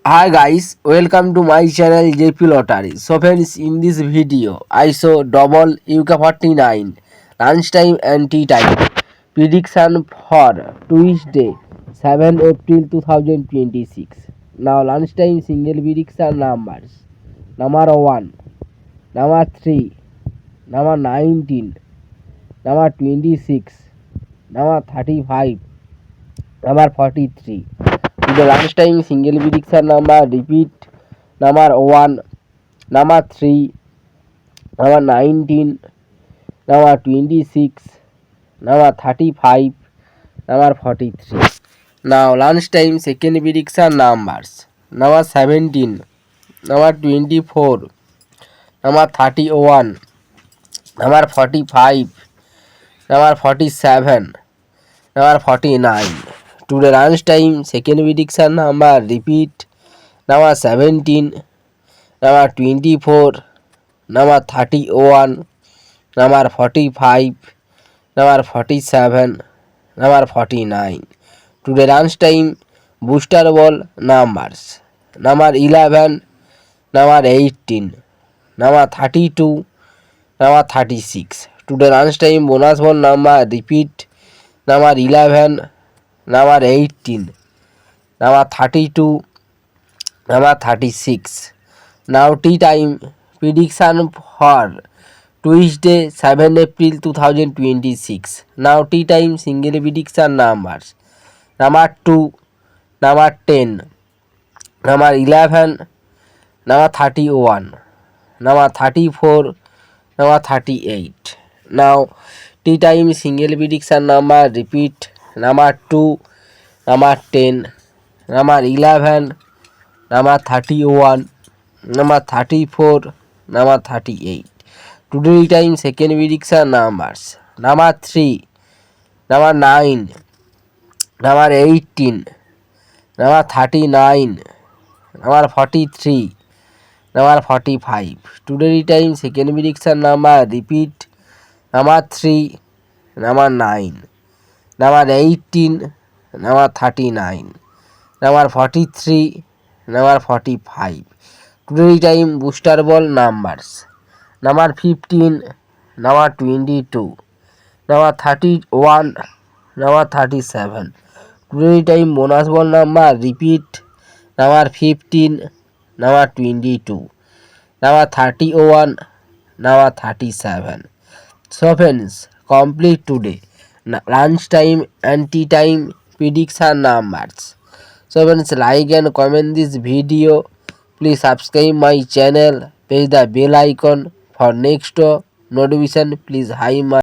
Hi guys, welcome to my channel JP Lottery. So friends, in this video, I show double UK49 lunchtime and tea time prediction for Tuesday, 7 April 2026. Now lunchtime single prediction numbers: number 1, number 3, number 19, number 26, number 35, number 43. The last time single prediction number repeat: number 1, number 3, number 19, number 26, number 35, number 43. Now lunchtime second prediction numbers: number 17, number 24, number 31, number 45, number 47, number 49. Today lunchtime second prediction number repeat: number 17, number 24, number 31, number 45, number 47, number 49. Today lunchtime booster ball numbers: number 11, number 18, number 32, number 36. Today lunchtime bonus ball number repeat: number 11, number 18, number 32, number 36. Now tea time prediction for Tuesday, 7 April 2026. Now tea time single prediction numbers: number 2, number 10, number 11, number 31, number 34, number 38. Now tea time single prediction number repeat: number 2, number 10, number 11, number 31, number 34, number 38. Today time second prediction numbers: number 3, number 9, number 18, number 39, number 43, number 45. Today time second prediction number repeat: number 3, number 9, number 18, number 39, number 43, number 45. Today time booster ball numbers: number 15, number 22, number 31, number 37. Today time bonus ball number repeat: number 15, number 22, number 31, number 37. So friends, complete today lunchtime and tea time prediction numbers. So friends, like and comment this video. Please subscribe my channel, press the bell icon for next notification. Please hi my